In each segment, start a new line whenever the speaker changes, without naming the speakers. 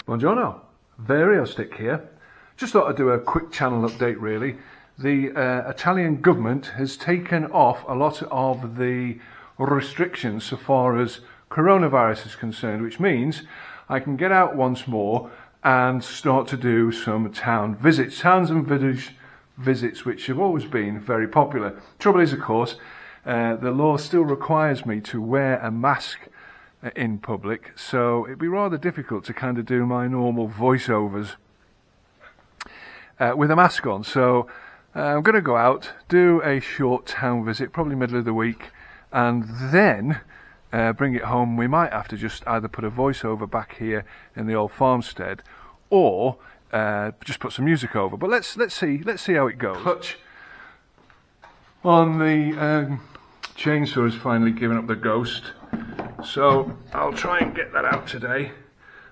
Buongiorno, Vario stick here. Just thought I'd do a quick channel update really. The Italian government has taken off a lot of the restrictions so far as coronavirus is concerned, which means I can get out once more and start to do some towns and village visits, which have always been very popular. Trouble is, of course, the law still requires me to wear a mask in public, so it'd be rather difficult to kind of do my normal voiceovers with a mask on. So I'm going to go out, do a short town visit, probably middle of the week, and then bring it home. We might have to just either put a voiceover back here in the old farmstead, or just put some music over. But let's see how it goes. Clutch on the chainsaw has finally given up the ghost, so I'll try and get that out today.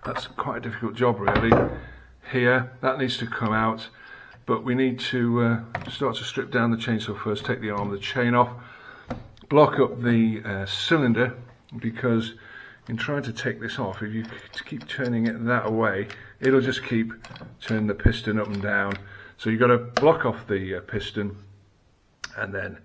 That's quite a difficult job really. Here, that needs to come out, but we need to start to strip down the chainsaw first, take the arm of the chain off, block up the cylinder, because in trying to take this off, if you keep turning it that way, it'll just keep turning the piston up and down. So you've got to block off the piston and then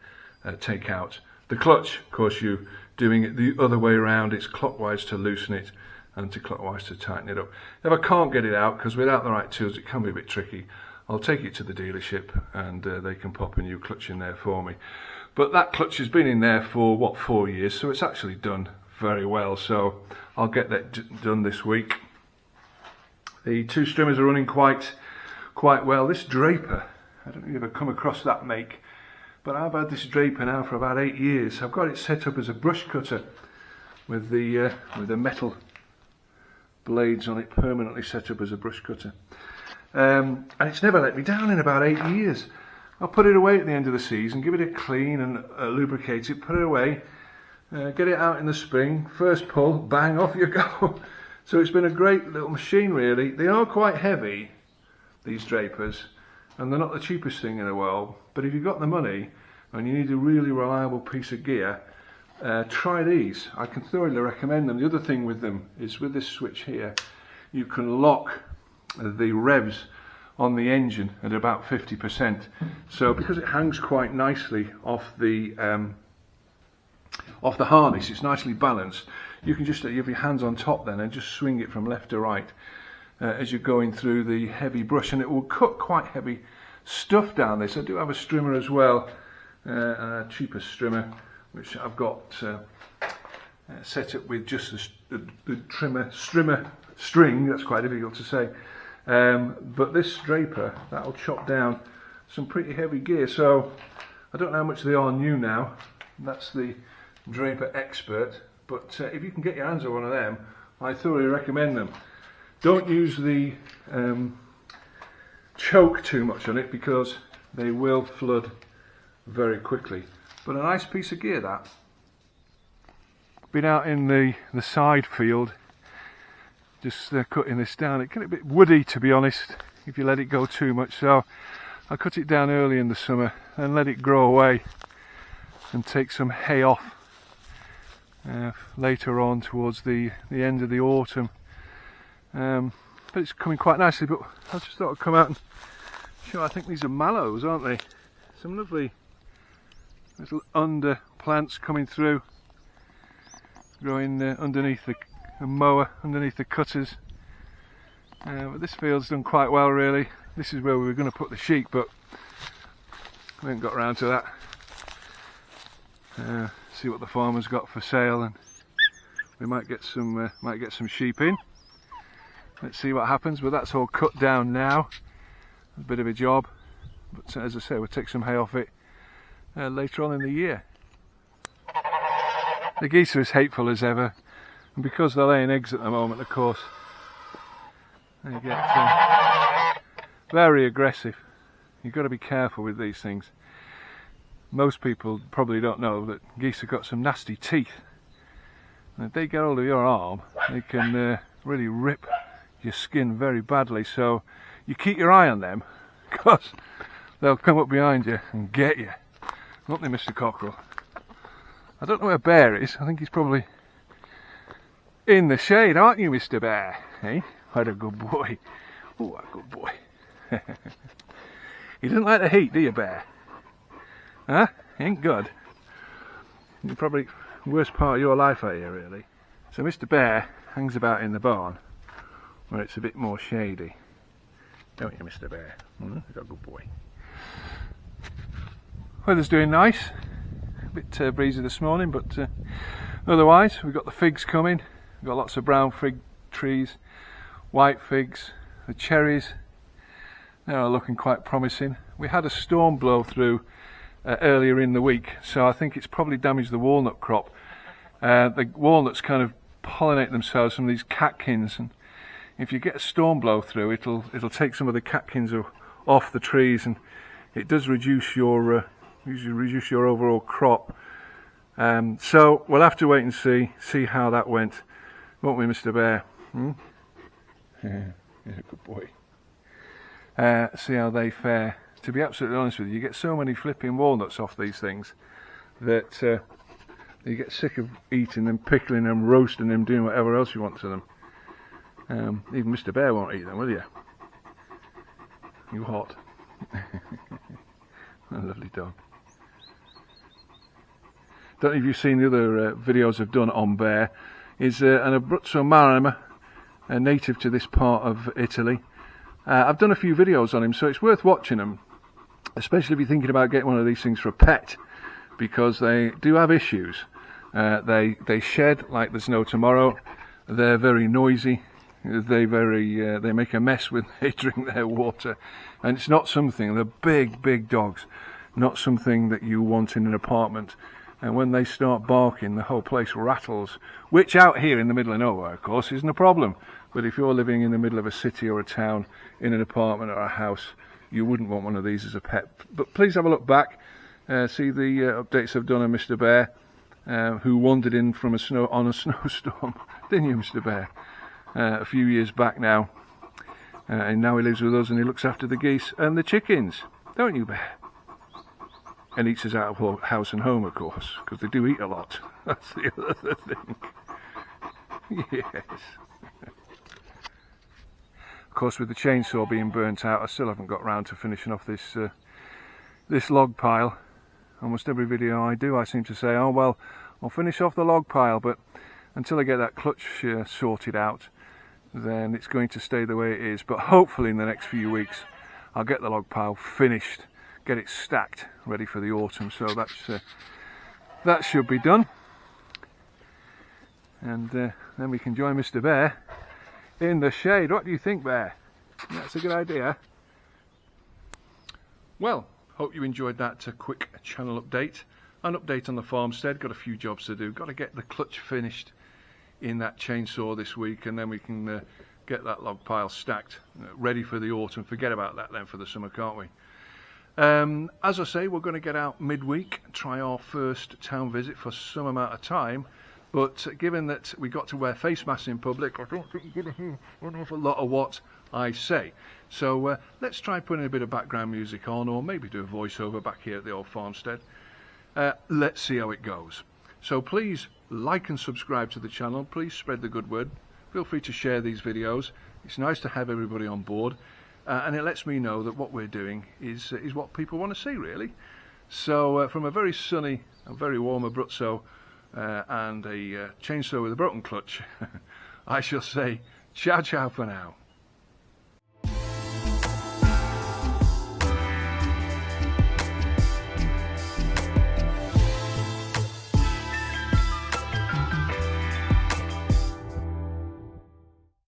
take out the clutch. Of course, you're doing it the other way around. It's clockwise to loosen it, anti-clockwise to tighten it up. If I can't get it out, because without the right tools it can be a bit tricky, I'll take it to the dealership and they can pop a new clutch in there for me. But that clutch has been in there for, what, 4 years, so it's actually done very well. So I'll get that done this week. The two strimmers are running quite well. This draper, I don't know if I've come across that make, but I've had this draper now for about 8 years. I've got it set up as a brush cutter with the metal blades on it permanently set up as a brush cutter, and it's never let me down in about 8 years. I'll put it away at the end of the season, give it a clean and lubricate it, put it away, get it out in the spring, first pull, bang, off you go. So it's been a great little machine really. They are quite heavy, these drapers, and they're not the cheapest thing in the world, but if you've got the money and you need a really reliable piece of gear, try these. I can thoroughly recommend them. The other thing with them is with this switch here, you can lock the revs on the engine at about 50%. So because it hangs quite nicely off the harness, it's nicely balanced, you can just have your hands on top then and just swing it from left to right as you're going through the heavy brush, and it will cut quite heavy stuff down this. I do have a strimmer as well, a cheaper strimmer, which I've got set up with just the strimmer string. That's quite difficult to say. But this draper, that'll chop down some pretty heavy gear. So I don't know how much they are new now. That's the Draper Expert. But if you can get your hands on one of them, I thoroughly recommend them. Don't use the choke too much on it, because they will flood very quickly. But a nice piece of gear, that. Been out in the side field, just cutting this down. It can be a bit woody, to be honest, if you let it go too much. So I cut it down early in the summer and let it grow away and take some hay off later on towards the end of the autumn. But it's coming quite nicely. But I just thought I'd come out and show. I think these are mallows, aren't they? Some lovely little under plants coming through, growing underneath the mower, underneath the cutters. But this field's done quite well really. This is where we were going to put the sheep, but we haven't got around to that. See what the farmer's got for sale, and we might get some sheep in. Let's see what happens. But that's all cut down now. A bit of a job, but as I say, we'll take some hay off it later on in the year. The geese are as hateful as ever, and because they're laying eggs at the moment, of course, they get very aggressive. You've got to be careful with these things. Most people probably don't know that geese have got some nasty teeth, and if they get hold of your arm, they can really rip your skin very badly. So you keep your eye on them, because they'll come up behind you and get you. Won't they, Mr. Cockerel? I don't know where Bear is. I think he's probably in the shade, aren't you, Mr. Bear? Eh? What a good boy. Oh, what a good boy. You didn't like the heat, do you, Bear? Huh? Ain't good. You're probably worst part of your life out here, really. So Mr. Bear hangs about in the barn where it's a bit more shady. Don't you, Mr. Bear? You're a good boy. Weather's doing nice. A bit breezy this morning, but otherwise we've got the figs coming. We've got lots of brown fig trees, white figs, the cherries. They are looking quite promising. We had a storm blow through earlier in the week, so I think it's probably damaged the walnut crop. The walnuts kind of pollinate themselves from these catkins, and if you get a storm blow through, it'll take some of the catkins off the trees, and it does reduce your overall crop. So we'll have to wait and see how that went, won't we, Mr. Bear? Yeah, he's a good boy. See how they fare. To be absolutely honest with you, you get so many flipping walnuts off these things that you get sick of eating them, pickling them, roasting them, doing whatever else you want to them. Even Mr. Bear won't eat them, will you? You hot. A lovely dog. Don't know if you've seen the other videos I've done on Bear. He's an Abruzzo Maremma, a native to this part of Italy. I've done a few videos on him, so it's worth watching them, especially if you're thinking about getting one of these things for a pet, because they do have issues. They shed like there's no tomorrow. They're very noisy. They make a mess when they drink their water, and it's not something. They're big dogs, not something that you want in an apartment. And when they start barking, the whole place rattles, which out here in the middle of nowhere, of course, isn't a problem. But if you're living in the middle of a city or a town, in an apartment or a house, you wouldn't want one of these as a pet. But please have a look back, see the updates I've done on Mr. Bear, who wandered in from a snowstorm, didn't you, Mr. Bear? A few years back now, and now he lives with us and he looks after the geese and the chickens, don't you, Bear? And eats us out of house and home, of course, because they do eat a lot. That's the other thing. Yes. Of course, with the chainsaw being burnt out, I still haven't got round to finishing off this log pile. Almost every video I do, I seem to say, oh well, I'll finish off the log pile, but until I get that clutch sorted out, then it's going to stay the way it is. But hopefully in the next few weeks I'll get the log pile finished, get it stacked, ready for the autumn. So that should be done, and then we can join Mr. Bear in the shade. What do you think, Bear? That's a good idea. Well, hope you enjoyed that quick channel update. An update on the farmstead. Got a few jobs to do. Got to get the clutch finished in that chainsaw this week, and then we can get that log pile stacked, ready for the autumn. Forget about that then for the summer, can't we? As I say, we're going to get out midweek, try our first town visit for some amount of time, but given that we got to wear face masks in public, I don't think you're going to hear an awful lot of what I say. So let's try putting a bit of background music on, or maybe do a voiceover back here at the old farmstead. Let's see how it goes. So please like and subscribe to the channel. Please spread the good word. Feel free to share these videos. It's nice to have everybody on board, and it lets me know that what we're doing is what people want to see, really. So from a very sunny and very warm Abruzzo and a chainsaw with a broken clutch, I shall say ciao for now.